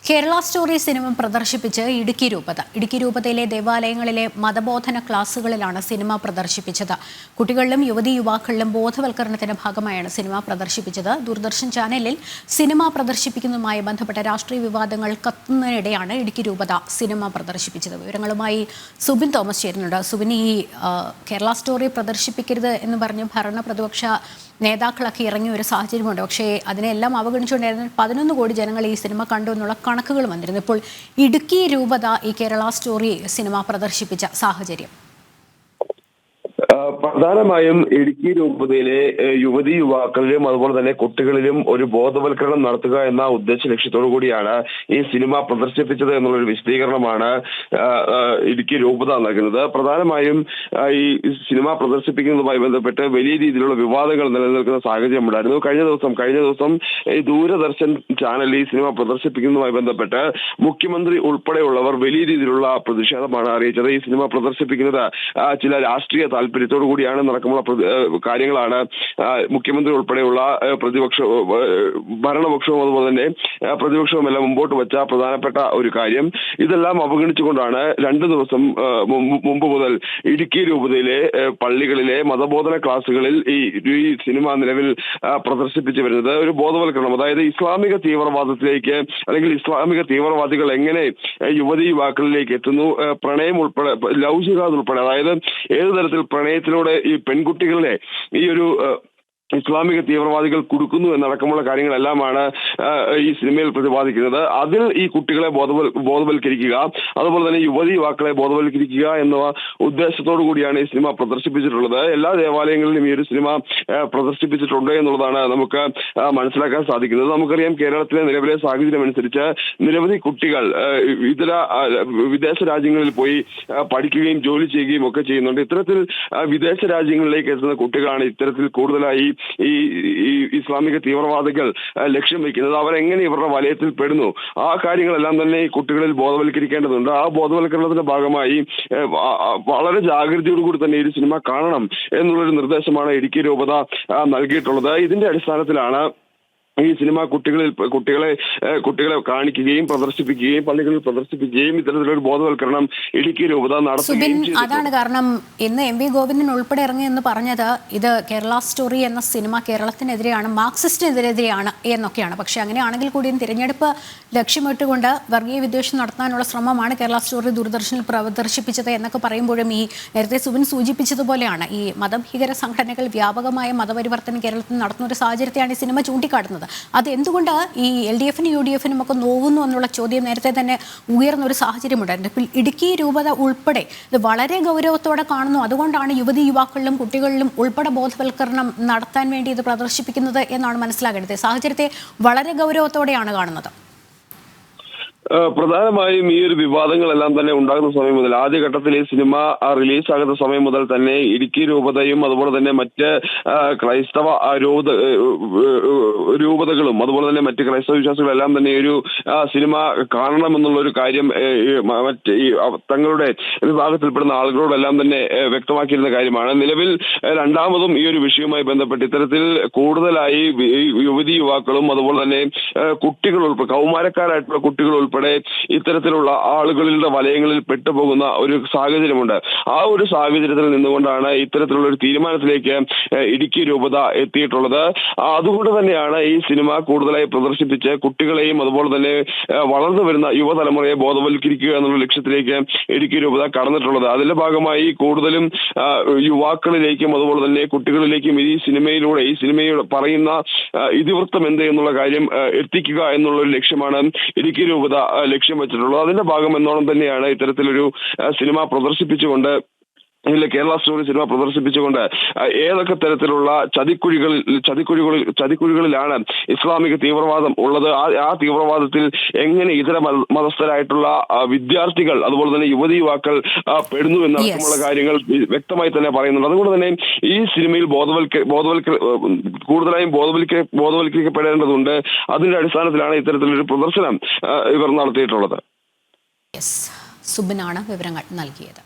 Kerala story cinema പ്രദർശിപ്പിച്ച് Idukki രൂപതയിലെ ദേവാലയങ്ങളിലെ മതബോധന ക്ലാസുകളിലാണ് cinema പ്രദർശിപ്പിച്ചത്. കുട്ടികളിലും യുവതീ യുവാക്കളിലും ബോധവൽക്കരണത്തിന്റെ ഭാഗമായാണ് സിനിമ പ്രദർശിപ്പിച്ചത്. ദൂരദർശൻ ചാനലിൽ സിനിമ പ്രദർശിപ്പിക്കുന്നതുമായി ബന്ധപ്പെട്ട രാഷ്ട്രീയ വിവാദങ്ങൾ കത്തുന്നതിനിടെയാണ് ഇടുക്കി രൂപത സിനിമ പ്രദർശിപ്പിച്ചത്. വിവരങ്ങളുമായി സുബിൻ തോമസ് ചേരുന്നുണ്ട്. സുബിൻ, ഈ കേരള സ്റ്റോറി പ്രദർശിപ്പിക്കരുത് എന്ന് പറഞ്ഞ് ഭരണ പ്രതിപക്ഷ നേതാക്കളൊക്കെ ഇറങ്ങിയ ഒരു സാഹചര്യമുണ്ട്. പക്ഷേ അതിനെല്ലാം അവഗണിച്ചുകൊണ്ടായിരുന്നു 11 കോടി ജനങ്ങൾ ഈ സിനിമ കണ്ടു എന്നുള്ള കണക്കുകൾ വന്നിരുന്നു. ഇപ്പോൾ ഇടുക്കി രൂപത ഈ കേരള സ്റ്റോറി സിനിമ പ്രദർശിപ്പിച്ച സാഹചര്യം പ്രധാനമായും ഇടുക്കി രൂപതയിലെ യുവതീ യുവാക്കളിലും അതുപോലെ തന്നെ കുട്ടികളിലും ഒരു ബോധവൽക്കരണം നടത്തുക എന്ന ഉദ്ദേശ ലക്ഷ്യത്തോടു കൂടിയാണ് ഈ സിനിമ പ്രദർശിപ്പിച്ചത് എന്നുള്ളൊരു വിശദീകരണമാണ് ഇടുക്കി രൂപത നൽകുന്നത്. പ്രധാനമായും ഈ സിനിമ പ്രദർശിപ്പിക്കുന്നതുമായി ബന്ധപ്പെട്ട് വലിയ രീതിയിലുള്ള വിവാദങ്ങൾ നിലനിൽക്കുന്ന സാഹചര്യം ഉണ്ടായിരുന്നു. കഴിഞ്ഞ ദിവസം ഈ ദൂരദർശൻ ചാനൽ ഈ സിനിമ പ്രദർശിപ്പിക്കുന്നതുമായി ബന്ധപ്പെട്ട് മുഖ്യമന്ത്രി ഉൾപ്പെടെയുള്ളവർ വലിയ രീതിയിലുള്ള പ്രതിഷേധമാണ് അറിയിച്ചത്. ഈ സിനിമ പ്രദർശിപ്പിക്കുന്നത് ചില രാഷ്ട്രീയ താല്പര്യത്തോടു കൂടിയാണ് നടക്കുമുള്ള കാര്യങ്ങളാണ് മുഖ്യമന്ത്രി ഉൾപ്പെടെയുള്ള ഭരണപക്ഷവും അതുപോലെ തന്നെ പ്രതിപക്ഷവും എല്ലാം മുമ്പോട്ട് വെച്ച പ്രധാനപ്പെട്ട ഒരു കാര്യം. ഇതെല്ലാം അവഗണിച്ചുകൊണ്ടാണ് 2 ദിവസം മുമ്പ് മുതൽ ഇടുക്കി രൂപതയിലെ പള്ളികളിലെ മതബോധന ക്ലാസുകളിൽ ഈ സിനിമ നിലവിൽ പ്രദർശിപ്പിച്ചു വരുന്നത്. ഒരു ബോധവൽക്കരണം, അതായത് ഇസ്ലാമിക തീവ്രവാദത്തിലേക്ക് അല്ലെങ്കിൽ ഇസ്ലാമിക തീവ്രവാദികൾ എങ്ങനെ യുവതീ യുവാക്കളിലേക്ക് എത്തുന്നു, പ്രണയം ഉൾപ്പെടെ, ലവ് ജിഹാദ് ഉൾപ്പെടെ, അതായത് ഏതു തരത്തിൽ പ്രണയത്തിലൂടെ ഈ പെൺകുട്ടികളെ ഈ ഒരു ഇസ്ലാമിക തീവ്രവാദികൾ കൊടുക്കുന്നു എന്നടക്കമുള്ള കാര്യങ്ങളെല്ലാമാണ് ഈ സിനിമയിൽ പ്രതിപാദിക്കുന്നത്. അതിൽ ഈ കുട്ടികളെ ബോധവൽക്കരിക്കുക, അതുപോലെ തന്നെ യുവതീ യുവാക്കളെ ബോധവൽക്കരിക്കുക എന്ന ഉദ്ദേശത്തോടു കൂടിയാണ് ഈ സിനിമ പ്രദർശിപ്പിച്ചിട്ടുള്ളത്. എല്ലാ ദേവാലയങ്ങളിലും ഈ ഒരു സിനിമ പ്രദർശിപ്പിച്ചിട്ടുണ്ട് എന്നുള്ളതാണ് നമുക്ക് മനസ്സിലാക്കാൻ സാധിക്കുന്നത്. നമുക്കറിയാം, കേരളത്തിലെ നിലവിലെ സാഹചര്യം അനുസരിച്ച് നിരവധി കുട്ടികൾ വിദേശ രാജ്യങ്ങളിൽ പോയി പഠിക്കുകയും ജോലി ചെയ്യുകയും ഒക്കെ ചെയ്യുന്നുണ്ട്. ഇത്തരത്തിൽ വിദേശ രാജ്യങ്ങളിലേക്ക് എത്തുന്ന കുട്ടികളാണ് ഇത്തരത്തിൽ കൂടുതലായി ഈ ഇസ്ലാമിക തീവ്രവാദികൾ ലക്ഷ്യം വയ്ക്കുന്നത്. അവരെങ്ങനെ ഇവരുടെ വലയത്തിൽ പെടുന്നു, ആ കാര്യങ്ങളെല്ലാം തന്നെ ഈ കുട്ടികളിൽ ബോധവൽക്കരിക്കേണ്ടതുണ്ട്. ആ ബോധവൽക്കരണത്തിന്റെ ഭാഗമായി വളരെ ജാഗ്രതയോടുകൂടി തന്നെ ഈ സിനിമ കാണണം എന്നുള്ളൊരു നിർദ്ദേശമാണ് ഇടുക്കി രൂപത നൽകിയിട്ടുള്ളത്. ഇതിന്റെ അടിസ്ഥാനത്തിലാണ് ഈ സിനിമ കുട്ടികളെ കാണിക്കുകയും പ്രദർശിപ്പിക്കുകയും പള്ളികളിൽ പ്രദർശിപ്പിക്കുകയും ഇത്തരത്തിലൊരു ബോധവൽക്കരണം ഇടുക്കി രൂപത നടത്തുകയും ചെയ്തു. അതാണ് കാരണം ഇന്ന് എം വി ഗോവിന്ദൻ ഉൾപ്പെടെ ഇറങ്ങി എന്ന് പറഞ്ഞത് ഇത് കേരള സ്റ്റോറി എന്ന സിനിമ കേരളത്തിനെതിരെയാണ്, മാർക്സിസ്റ്റിനെതിരെയാണ് എന്നൊക്കെയാണ്. പക്ഷെ അങ്ങനെയാണെങ്കിൽ കൂടിയും തിരഞ്ഞെടുപ്പ് ലക്ഷ്യമിട്ടുകൊണ്ട് വർഗീയ വിദ്വേഷം നടത്താനുള്ള ശ്രമമാണ് കേരള സ്റ്റോറി ദൂരദർശനിൽ പ്രദർശിപ്പിച്ചത് എന്നൊക്കെ പറയുമ്പോഴും ഈ നേരത്തെ സുബിൻ സൂചിപ്പിച്ചതുപോലെയാണ് ഈ മതഭീകര സംഘടനകൾ വ്യാപകമായ മതപരിവർത്തനം കേരളത്തിൽ നടത്തുന്ന ഒരു സാഹചര്യത്തെയാണ് ഈ സിനിമ ചൂണ്ടിക്കാട്ടുന്നത്. അത് എന്തുകൊണ്ട് ഈ LDF-നും UDF-നും ഒക്കെ നോവുന്നു എന്നുള്ള ചോദ്യം നേരത്തെ തന്നെ ഉയർന്ന ഒരു സാഹചര്യമുണ്ടായിരുന്നു. ഇപ്പോൾ ഇടുക്കി രൂപത ഉൾപ്പെടെ ഇത് വളരെ ഗൗരവത്തോടെ കാണുന്നു. അതുകൊണ്ടാണ് യുവതീ യുവാക്കളിലും കുട്ടികളിലും ഉൾപ്പെടെ ബോധവൽക്കരണം നടത്താൻ വേണ്ടി ഇത് പ്രദർശിപ്പിക്കുന്നത് എന്നാണ് മനസ്സിലാക്കേണ്ടത്. സാഹചര്യത്തെ വളരെ ഗൗരവത്തോടെയാണ് കാണുന്നത്. പ്രധാനമായും ഈ ഒരു വിവാദങ്ങളെല്ലാം തന്നെ ഉണ്ടാകുന്ന സമയം മുതൽ, ആദ്യഘട്ടത്തിൽ ഈ സിനിമ റിലീസാകുന്ന സമയം മുതൽ തന്നെ ഇടുക്കി രൂപതയും അതുപോലെ തന്നെ മറ്റ് ക്രൈസ്തവ രൂപതകളും അതുപോലെ തന്നെ മറ്റ് ക്രൈസ്തവ വിശ്വാസികളെല്ലാം തന്നെ ഒരു സിനിമ കാണണമെന്നുള്ള ഒരു കാര്യം മറ്റ് ഈ തങ്ങളുടെ വിഭാഗത്തിൽപ്പെടുന്ന ആളുകളോടെല്ലാം തന്നെ വ്യക്തമാക്കിയിരുന്ന കാര്യമാണ്. നിലവിൽ രണ്ടാമതും ഈ ഒരു വിഷയവുമായി ബന്ധപ്പെട്ട് ഇത്തരത്തിൽ കൂടുതലായി യുവതീ യുവാക്കളും അതുപോലെ തന്നെ കുട്ടികൾ ഉൾപ്പെടെ, കൗമാരക്കാരായിട്ടുള്ള കുട്ടികൾ ഉൾപ്പെടെ ഇത്തരത്തിലുള്ള ആളുകളുടെ വലയങ്ങളിൽ പെട്ടുപോകുന്ന ഒരു സാഹചര്യമുണ്ട്. ആ ഒരു സാഹചര്യത്തിൽ നിന്നുകൊണ്ടാണ് ഇത്തരത്തിലുള്ള ഒരു തീരുമാനത്തിലേക്ക് ഇടുക്കി രൂപത എത്തിയിട്ടുള്ളത്. അതുകൊണ്ട് തന്നെയാണ് ഈ സിനിമ കൂടുതലായി പ്രദർശിപ്പിച്ച് കുട്ടികളെയും അതുപോലെ തന്നെ വളർന്നു വരുന്ന യുവതലമുറയെ ബോധവൽക്കരിക്കുക എന്നുള്ള ലക്ഷ്യത്തിലേക്ക് ഇടുക്കി രൂപത കടന്നിട്ടുള്ളത്. അതിന്റെ ഭാഗമായി കൂടുതലും യുവാക്കളിലേക്കും അതുപോലെ തന്നെ കുട്ടികളിലേക്കും ഈ സിനിമയുടെ പറയുന്ന ഇതിവൃത്തം എന്ത് എന്നുള്ള കാര്യം എത്തിക്കുക എന്നുള്ള ഒരു ലക്ഷ്യമാണ് ഇടുക്കി രൂപത ലക്ഷ്യം വെച്ചിട്ടുള്ളത്. അതിന്റെ ഭാഗം എന്നോണം തന്നെയാണ് ഇത്തരത്തിലൊരു സിനിമ പ്രദർശിപ്പിച്ചുകൊണ്ട് കേരള സ്റ്റോറി സിനിമ പ്രദർശിപ്പിച്ചുകൊണ്ട് ഏതൊക്കെ തരത്തിലുള്ള ചതിക്കുഴികളിലാണ് ഇസ്ലാമിക തീവ്രവാദം ഉള്ളത്, ആ തീവ്രവാദത്തിൽ എങ്ങനെ ഇതര മതസ്ഥരായിട്ടുള്ള വിദ്യാർത്ഥികൾ അതുപോലെ തന്നെ യുവതീ യുവാക്കൾ പെടുന്നു എന്നടക്കമുള്ള കാര്യങ്ങൾ വ്യക്തമായി തന്നെ പറയുന്നുണ്ട്. അതുകൊണ്ട് തന്നെ ഈ സിനിമയിൽ കൂടുതലായും ബോധവൽക്കരിക്കപ്പെടേണ്ടതുണ്ട്. അതിന്റെ അടിസ്ഥാനത്തിലാണ് ഇത്തരത്തിലൊരു പ്രദർശനം ഇവർ നടത്തിയിട്ടുള്ളത്. സുബിനാണ് വിവരങ്ങൾ നൽകിയത്.